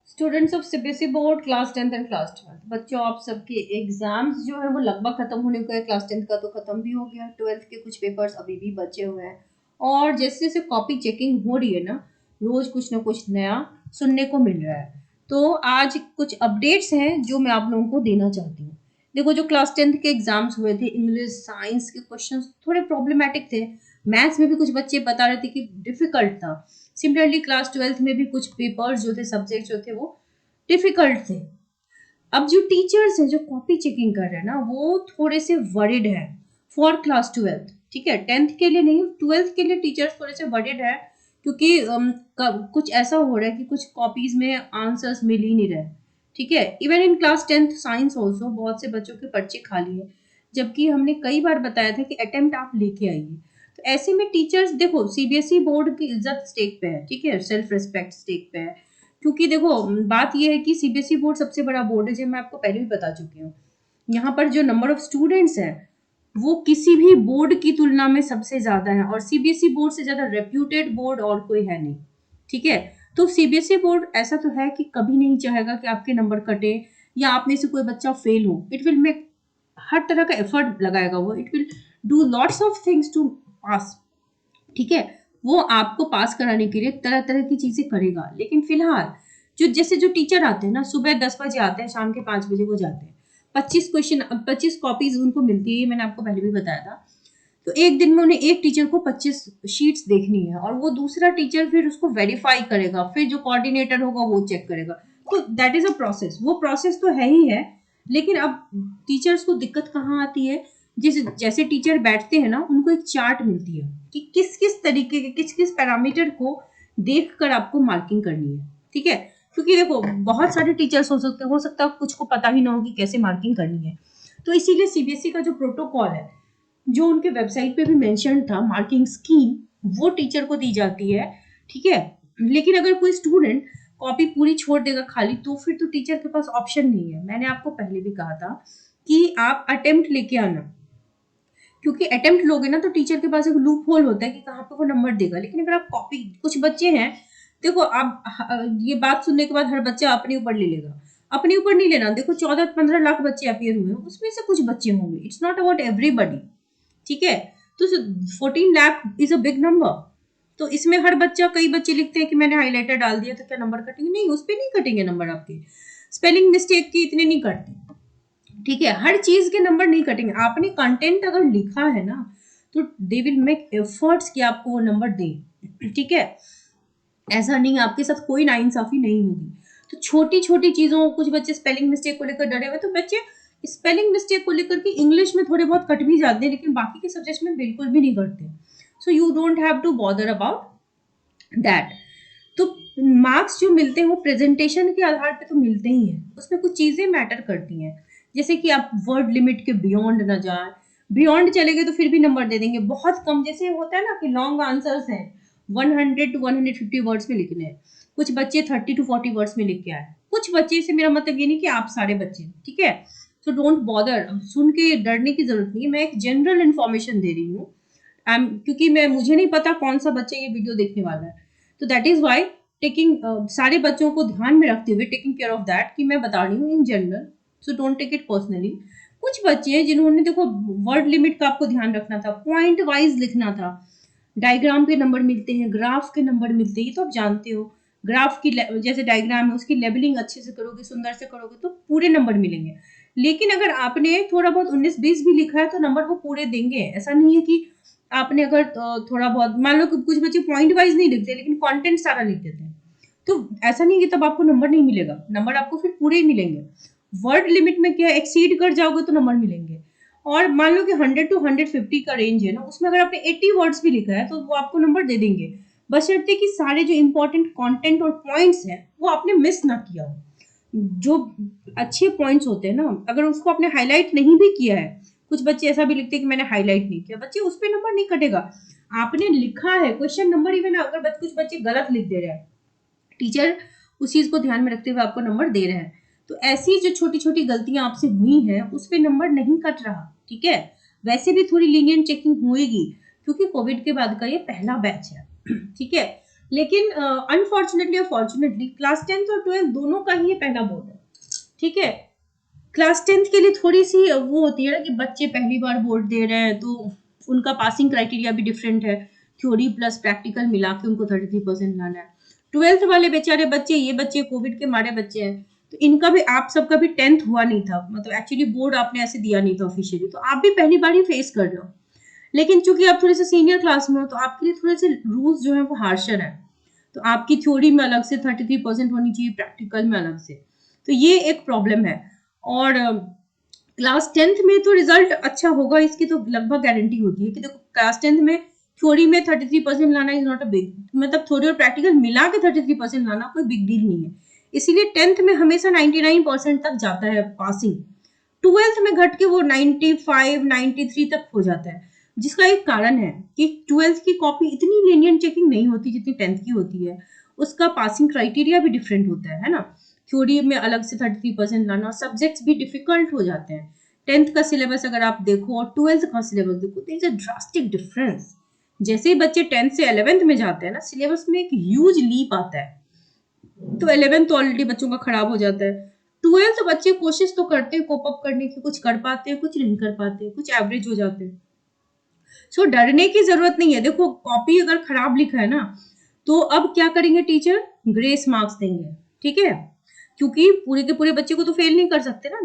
Students of CBSE board class 10th and class 12 बच्चों, आप सबके एग्जाम्स जो है वो लगभग खत्म होने को है। क्लास 10th का तो खत्म भी हो गया, 12th के कुछ पेपर्स अभी भी बचे हुए हैं। और जैसे जैसे कॉपी चेकिंग हो रही है ना, रोज कुछ ना कुछ नया सुनने को मिल रहा है। तो आज कुछ अपडेट्स हैं जो मैं आप लोगों को देना चाहती हूँ। देखो, जो क्लास 10th के एग्जाम्स हुए थे, इंग्लिश साइंस के क्वेश्चन थोड़े प्रॉब्लमेटिक थे। मैथ्स में भी कुछ बच्चे बता रहे थे कि डिफिकल्ट था। सिमिलरली क्लास 12th में भी कुछ पेपर्स जो थे, सब्जेक्ट जो थे वो डिफिकल्ट थे। अब जो टीचर्स हैं जो कॉपी चेकिंग कर रहे हैं ना, वो थोड़े से वरिड है फॉर क्लास 12th। ठीक है, 10th के लिए नहीं, 12th के लिए टीचर्स थोड़े से वरिड है, क्योंकि कुछ ऐसा हो रहा है कि कुछ कॉपीज में आंसर्स मिल ही नहीं रहे। ठीक है, even in class 10th science also बहुत से बच्चों के पर्चे खाली है, जबकि हमने कई बार बताया था कि अटेम्प्ट आप लेके आइए। तो ऐसे में टीचर्स, देखो सीबीएसई बोर्ड की इज्जत स्टेक पे है, ठीक है, सेल्फ रिस्पेक्ट स्टेक पे है। क्योंकि देखो, बात यह है कि सीबीएसई बोर्ड सबसे बड़ा बोर्ड है, जो मैं आपको पहले भी बता चुकी हूँ। यहाँ पर जो नंबर ऑफ स्टूडेंट्स है वो किसी भी बोर्ड की तुलना में सबसे ज्यादा है, और सीबीएसई बोर्ड से ज्यादा रेप्यूटेड बोर्ड और कोई है नहीं। ठीक है, तो सीबीएसई बोर्ड ऐसा तो है कि कभी नहीं चाहेगा कि आपके नंबर कटे या आप में से कोई बच्चा फेल हो। इट विल मेक हर तरह का एफर्ट लगाएगा, वो it will do lots of things to pass. ठीक है, वो आपको पास कराने के लिए तरह तरह की चीजें करेगा। लेकिन फिलहाल जो टीचर आते हैं ना, सुबह 10 बजे आते हैं, शाम के 5 बजे वो जाते हैं। 25 क्वेश्चन, 25 कॉपीज उनको मिलती है, मैंने आपको पहले भी बताया था। तो एक दिन में उन्हें एक टीचर को 25 शीट्स देखनी है, और वो दूसरा टीचर फिर उसको वेरीफाई करेगा, फिर जो कोऑर्डिनेटर होगा वो चेक करेगा। तो दैट इज अ प्रोसेस, वो प्रोसेस तो है ही है। लेकिन अब टीचर्स को दिक्कत कहाँ आती है, जैसे टीचर बैठते हैं ना, उनको एक चार्ट मिलती है कि किस किस तरीके के किस किस पैरामीटर को देखकर आपको मार्किंग करनी है। ठीक है, क्योंकि देखो बहुत सारे टीचर्स हो सकता है कुछ को पता ही ना हो कि कैसे मार्किंग करनी है। तो इसीलिए सीबीएसई का जो प्रोटोकॉल है, जो उनके वेबसाइट पे भी मेंशन था, मार्किंग स्कीम, वो टीचर को दी जाती है। ठीक है, लेकिन अगर कोई स्टूडेंट कॉपी पूरी छोड़ देगा खाली, तो फिर तो टीचर के पास ऑप्शन नहीं है। मैंने आपको पहले भी कहा था कि आप अटेम्प्ट लेके आना, क्योंकि अटेम्प्ट लोगे ना तो टीचर के पास एक लूप होल होता है कि कहाँ पे वो नंबर देगा। लेकिन अगर आप कॉपी, कुछ बच्चे हैं, देखो आप, ये बात सुनने के बाद हर बच्चा अपने ऊपर ले लेगा। अपने ऊपर नहीं लेना। देखो 14-15 लाख बच्चे अपियर हुए हैं, उसमें से कुछ बच्चे होंगे, इट्स नॉट अबाउट एवरीबडी। ठीक है, तो 14 lakh is a big number. तो इसमें हर बच्चा, कई बच्चे लिखते हैं कि मैंने हाईलाइटर डाल दिया तो क्या नंबर कटेंगे? नहीं, उस पर नहीं कटेंगे नंबर आपके। स्पेलिंग मिस्टेक के इतने नहीं कटते। ठीक है, हर चीज के नंबर नहीं कटेंगे। आपने कंटेंट अगर लिखा है ना, तो दे विल मेक एफर्ट्स कि आपको वो नंबर दें। ठीक है, ऐसा नहीं, आपके साथ कोई नाइंसाफी नहीं होगी। तो छोटी छोटी चीजों, कुछ बच्चे स्पेलिंग मिस्टेक को लेकर डरे हुए, तो बच्चे स्पेलिंग मिस्टेक को लेकर के इंग्लिश में थोड़े बहुत कट भी जाते हैं, लेकिन बाकी के सब्जेक्ट में बिल्कुल भी नहीं कटते। So you don't have to bother about that. तो मार्क्स जो मिलते हैं वो प्रेजेंटेशन के आधार पे तो मिलते ही हैं, उसमें कुछ चीजें मैटर करती हैं। जैसे कि आप वर्ड लिमिट के बियॉन्ड ना जाए, बियॉन्ड चले गए तो फिर भी नंबर दे देंगे। बहुत कम, जैसे होता है ना कि लॉन्ग आंसर्स हैं, 100 to 150 वर्ड्स में लिखने हैं, कुछ बच्चे 30 to 40 वर्ड्स में लिख के आए। कुछ बच्चे से मेरा मतलब ये नहीं कि आप सारे बच्चे, ठीक है। सो डोंट बॉदर, सुन के डरने की जरूरत नहीं है, मैं एक जनरल इन्फॉर्मेशन दे रही हूँ। क्योंकि मैं, मुझे नहीं पता कौन सा बच्चा ये वीडियो देखने वाला है, तो दैट इज वाई टेकिंग, सारे बच्चों को ध्यान में रखते हुए टेकिंग केयर ऑफ दैट, कि मैं बता रही हूँ in general. So don't take it personally. कुछ बच्चे हैं जिन्होंने, देखो वर्ड लिमिट का आपको ध्यान रखना था, पॉइंट वाइज लिखना था, डायग्राम के नंबर मिलते हैं, ग्राफ के नंबर मिलते हैं, ये तो आप जानते हो। ग्राफ की जैसे डायग्राम है, उसकी लेबलिंग अच्छे से करोगे, सुंदर से करोगे, तो पूरे नंबर मिलेंगे। लेकिन अगर आपने थोड़ा बहुत 19-20 भी लिखा है तो नंबर वो पूरे देंगे। ऐसा नहीं है कि आपने अगर थोड़ा बहुत, मान लो कि कुछ बच्चे पॉइंट वाइज नहीं लिखते लेकिन कंटेंट सारा लिख देते हैं, तो ऐसा नहीं है कि तब आपको नंबर नहीं मिलेगा, नंबर आपको फिर पूरे ही मिलेंगे। वर्ड लिमिट में क्या, एक्सीड कर जाओगे तो नंबर मिलेंगे। और मान लो कि 100 to 150 का रेंज है ना, उसमें अगर आपने 80 वर्ड्स भी लिखा है तो वो आपको नंबर दे देंगे, बशर्ते कि सारे जो इंपॉर्टेंट कंटेंट और पॉइंट्स हैं वो आपने मिस ना किया हो। जो अच्छे पॉइंट्स होते हैं ना, अगर उसको आपने हाईलाइट नहीं भी किया है, कुछ बच्चे ऐसा भी लिखते हैं कि मैंने हाईलाइट नहीं किया, बच्चे उस पर नंबर नहीं कटेगा। आपने लिखा है क्वेश्चन नंबर, इवन अगर कुछ बच्चे गलत लिख दे रहे हैं, टीचर उस चीज को ध्यान में रखते हुए आपको नंबर दे रहे हैं। तो ऐसी जो छोटी छोटी गलतियां आपसे हुई हैं उस पर नंबर नहीं कट रहा। ठीक है, वैसे भी थोड़ी लीनियंट चेकिंग होएगी, क्योंकि कोविड के बाद का ये पहला बैच है। ठीक है, लेकिन अनफॉर्चुनेटली और फॉर्चुनेटली क्लास 10th और 12th दोनों का ही ये पहला बोर्ड है, ठीक है। क्लास 10th के लिए थोड़ी सी वो होती है ना कि बच्चे पहली बार बोर्ड दे रहे हैं, तो उनका पासिंग क्राइटेरिया भी डिफरेंट है, थ्योरी प्लस प्रैक्टिकल मिला के उनको 33% लाना है। 12th वाले बेचारे बच्चे, ये बच्चे कोविड के मारे बच्चे हैं, तो इनका भी, आप सबका भी 10th हुआ नहीं था, मतलब एक्चुअली बोर्ड आपने ऐसे दिया नहीं था ऑफिशियली, तो आप भी पहली बार ही फेस कर रहे हो। लेकिन चूंकि आप थोड़े से सीनियर क्लास में हो, तो आपके लिए थोड़े से रूल्स जो है वो हार्शर है। तो आपकी थ्योरी में अलग से 33% होनी चाहिए, प्रैक्टिकल में अलग से, तो ये एक प्रॉब्लम है। और क्लास 10th में तो रिजल्ट अच्छा होगा, इसकी तो लगभग गारंटी होती है कि देखो क्लास 10th में थ्योरी में 33% लाना इज नॉट अ बिग, मतलब थ्योरी और प्रैक्टिकल मिला के 33% लाना कोई बिग डील नहीं है। इसीलिए 10th में हमेशा 99% तक जाता है पासिंग, 12th में घट के वो 95 93 तक हो जाता है, जिसका एक कारण है कि 12th की कॉपी इतनी lenient चेकिंग नहीं होती जितनी 10th की होती है, उसका पासिंग क्राइटेरिया भी डिफरेंट होता है ना, थ्योरी में अलग से 33% लाना, सब्जेक्ट्स भी डिफिकल्ट हो जाते हैं। 10th का सिलेबस अगर आप देखो और 12th का सिलेबस देखो, there is a drastic difference. जैसे ही बच्चे 10th से 11th में जाते हैं ना, सिलेबस में एक ह्यूज लीप आता है, तो 11th तो ऑलरेडी बच्चों का खराब हो जाता है। 12th बच्चे कोशिश तो करते हैं कोप अप करने की, कुछ कर पाते हैं, कुछ नहीं कर पाते, कुछ एवरेज हो जाते हैं। सो डरने की जरूरत नहीं है। देखो कॉपी अगर खराब लिखा है ना, तो अब क्या करेंगे टीचर, ग्रेस मार्क्स देंगे, ठीक है, क्योंकि पूरे के पूरे बच्चे को तो फेल नहीं कर सकते ना,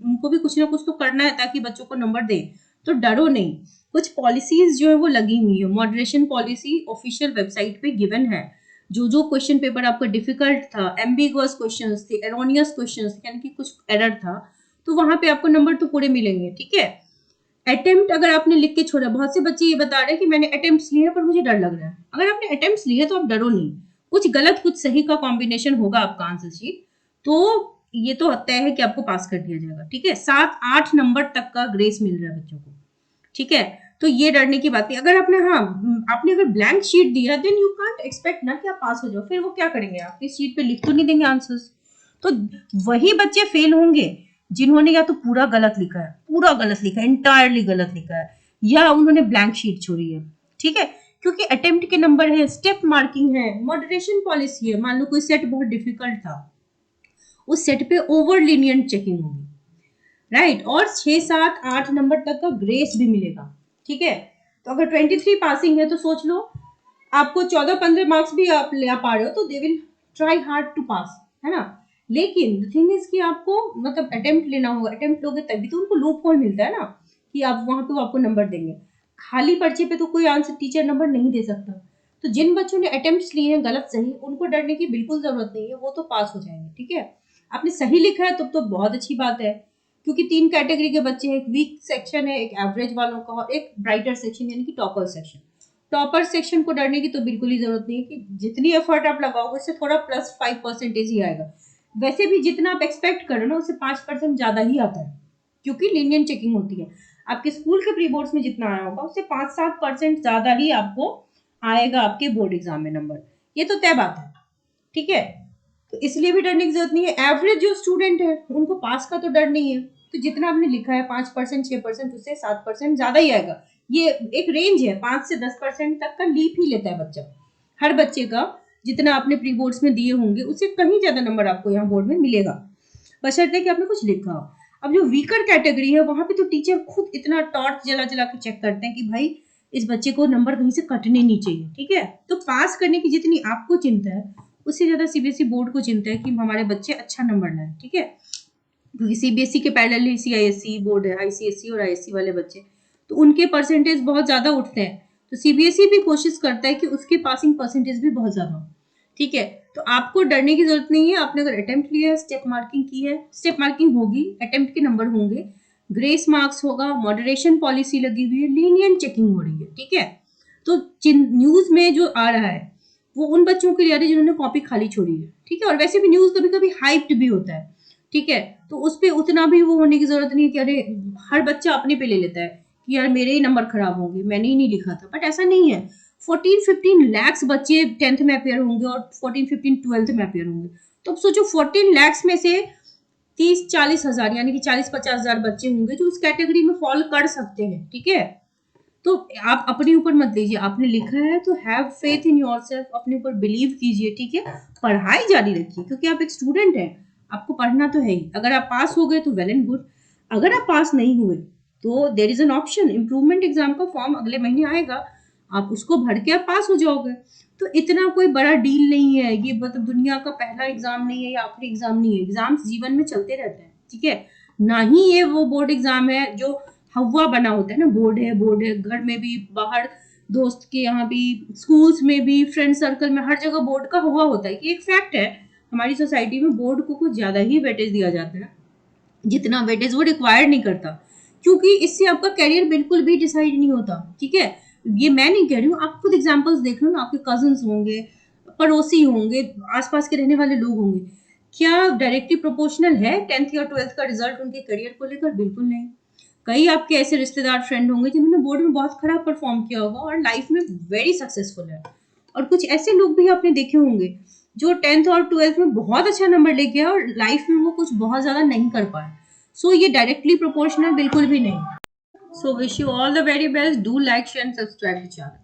उनको भी कुछ ना कुछ तो करना है ताकि बच्चों को नंबर दे। तो डरो नहीं, कुछ पॉलिसीज जो है वो लगी हुई है, मॉडरेशन पॉलिसी ऑफिशियल वेबसाइट पे गिवन है। जो जो क्वेश्चन पेपर आपका डिफिकल्ट था, एम्बिगुअस क्वेश्चंस थे, एरोनियस क्वेश्चंस थे, यानी कि कुछ एरर था, तो वहां पे आपको नंबर तो पूरे मिलेंगे, ठीक है। अटेम्प्ट अगर आपने लिख के छोड़ा, बहुत से बच्चे ये बता रहे हैं कि मैंने अटेम्प्ट्स लिए पर मुझे डर लग रहा है। अगर आपने अटेम्प्ट्स लिए तो आप डरो नहीं, कुछ गलत कुछ सही का कॉम्बिनेशन होगा आपका आंसर शीट, तो ये तो तय है कि आपको पास कर दिया जाएगा, ठीक है। 7-8 नंबर तक का ग्रेस मिल रहा है बच्चों को, ठीक है। तो ये डरने की बात नहीं। अगर आपने, हाँ, आपने अगर ब्लैंक शीट दिया, देन यू कांट एक्सपेक्ट ना कि आप पास हो जाओ, फिर वो क्या करेंगे, आपकी शीट पे लिख तो नहीं देंगे आंसर्स। तो वही बच्चे फेल होंगे जिन्होंने या तो पूरा गलत लिखा है, पूरा गलत लिखा है, इंटायरली गलत लिखा है, या उन्होंने ब्लैंक शीट छोड़ी है, ठीक है। क्योंकि अटेम्प्ट के नंबर है, स्टेप मार्किंग है, मॉडरेशन पॉलिसी है, मान लो कोई सेट बहुत डिफिकल्ट था, उस सेट पे ओवर लीनियंट चेकिंग होगी, राइट, और 6-7-8 नंबर तक का ग्रेस भी मिलेगा, ठीक है। तो अगर 23 पासिंग है तो सोच लो आपको 14-15 मार्क्स भी आप ले पा रहे हो, तो they will try hard to pass, है ना। लेकिन द थिंग इज कि आपको मतलब अटेम्प्ट लेना होगा, अटेम्प्ट लोगे तभी तो उनको लूप होल मिलता है ना, कि आप वहां पे वो आपको नंबर देंगे। खाली पर्चे पे तो कोई आंसर टीचर नंबर नहीं दे सकता। तो जिन बच्चों ने अटेम्प्ट्स लिए हैं गलत सही, उनको डरने की बिल्कुल जरूरत नहीं है, वो तो पास हो जाएंगे, ठीक है। आपने सही लिखा है तो बहुत अच्छी बात है, क्योंकि 3 कैटेगरी के बच्चे हैं, एक वीक सेक्शन है, एक एवरेज वालों का, और एक ब्राइटर सेक्शन यानी कि टॉपर सेक्शन। टॉपर सेक्शन को डरने की तो बिल्कुल ही जरूरत नहीं है, कि जितनी एफर्ट आप लगाओगे उससे थोड़ा +5% ही आएगा। वैसे भी जितना आप एक्सपेक्ट करो ना, उससे 5% ज्यादा ही आता है, क्योंकि लीनियंट चेकिंग होती है। आपके स्कूल के प्री बोर्ड्स में जितना आया होगा उससे 5-7% ज्यादा ही आपको आएगा आपके बोर्ड एग्जाम में नंबर, ये तो तय बात है, ठीक है। तो इसलिए भी डरने की जरूरत नहीं है। एवरेज जो स्टूडेंट है उनको पास का तो डर नहीं है, तो जितना आपने लिखा है 5% 6%, उससे 7% ज्यादा ही आएगा। ये एक रेंज है, 5 से 10% तक का लीप ही लेता है बच्चा, हर बच्चे का जितना आपने प्री बोर्ड्स में दिए होंगे उससे कहीं ज्यादा नंबर आपको यहाँ बोर्ड में मिलेगा, बशर्ते कि आपने कुछ लिखा हो। अब जो वीकर कैटेगरी है वहां पे तो टीचर खुद इतना टॉर्च जला जला के चेक करते हैं कि भाई इस बच्चे को नंबर कहीं से कटने नहीं चाहिए, ठीक है। तो पास करने की जितनी आपको चिंता है, उससे ज्यादा सीबीएसई बोर्ड को चिंता है कि हमारे बच्चे अच्छा नंबर लाए, ठीक है। क्योंकि सीबीएसई के पैरेलल ही सीआईएसई बोर्ड है, आईसीएसई और आईएससी वाले बच्चे, तो उनके परसेंटेज बहुत ज्यादा उठते हैं, तो सीबीएसई भी कोशिश करता है कि उसके पासिंग परसेंटेज भी बहुत ज्यादा हो, ठीक है। तो आपको डरने की जरूरत नहीं है। आपने अगर अटेम्प्ट लिया है, स्टेप मार्किंग की है, स्टेप मार्किंग होगी, अटेम्प्ट के नंबर होंगे, ग्रेस मार्क्स होगा, मॉडरेशन पॉलिसी लगी हुई है, लीनियंट चेकिंग हो रही है, ठीक है। तो न्यूज में जो आ रहा है वो उन बच्चों के लिए आ रही है जिन्होंने कॉपी खाली छोड़ी है, ठीक है। और वैसे भी न्यूज कभी कभी हाइप्ड भी होता है, ठीक है। तो उस पर उतना भी वो होने की जरूरत नहीं है कि अरे हर बच्चा अपने पे ले लेता है कि यार मेरे ही नंबर खराब होंगे, मैंने ही नहीं लिखा था, बट ऐसा नहीं है। 14-15 लाख बच्चे 10th में अपेयर होंगे और 14-15 12th में अपेयर होंगे, तो अब सोचो 14 लाख में से 30-40 हजार यानी कि 40-50 हजार बच्चे होंगे जो उस कैटेगरी में फॉल कर सकते हैं, ठीक है। तो आप अपने ऊपर मत लीजिए, आपने लिखा है तो हैव फेथ इन योरसेल्फ, अपने ऊपर बिलीव कीजिए, ठीक है। पढ़ाई जारी रखिए क्योंकि आप एक स्टूडेंट हैं, आपको पढ़ना तो है ही। अगर आप पास हो गए तो वेल एंड गुड, अगर आप पास नहीं हुए तो there is an option, improvement exam का फॉर्म अगले महीने आएगा, आप उसको भर के आप पास हो जाओगे। तो इतना कोई बड़ा डील नहीं है ये, मतलब दुनिया का पहला एग्जाम नहीं है या आखिरी एग्जाम नहीं है, एग्जाम्स जीवन में चलते रहते हैं, ठीक है। ना ही ये वो बोर्ड एग्जाम है जो हवा बना होता है ना, बोर्ड है बोर्ड है, घर में भी, बाहर दोस्त के यहाँ भी, स्कूल्स में भी, फ्रेंड सर्कल में, हर जगह बोर्ड का हुआ होता है। ये एक फैक्ट है, हमारी सोसाइटी में बोर्ड को कुछ ज्यादा ही वेटेज दिया जाता है, जितना वेटेज वो रिक्वायर नहीं करता, क्योंकि इससे आपका करियर बिल्कुल भी डिसाइड नहीं होता, ठीक है। ये मैं नहीं कह रही हूँ, आप खुद एग्जाम्पल्स देख लो ना, आपके कजन्स होंगे, पड़ोसी होंगे, आसपास के रहने वाले लोग होंगे, क्या डायरेक्टली प्रोपोर्शनल है 10th या 12th का रिजल्ट उनके करियर को लेकर? बिल्कुल नहीं। कई आपके ऐसे रिश्तेदार फ्रेंड होंगे जिन्होंने बोर्ड में बहुत खराब परफॉर्म किया होगा और लाइफ में वेरी सक्सेसफुल है, और कुछ ऐसे लोग भी आपने देखे होंगे जो 10th और 12th में बहुत अच्छा नंबर लेके आए और लाइफ में वो कुछ बहुत ज्यादा नहीं कर पाए। सो ये डायरेक्टली प्रोपोर्शनल बिल्कुल भी नहीं। So wish you all the very best, do like share and subscribe the channel.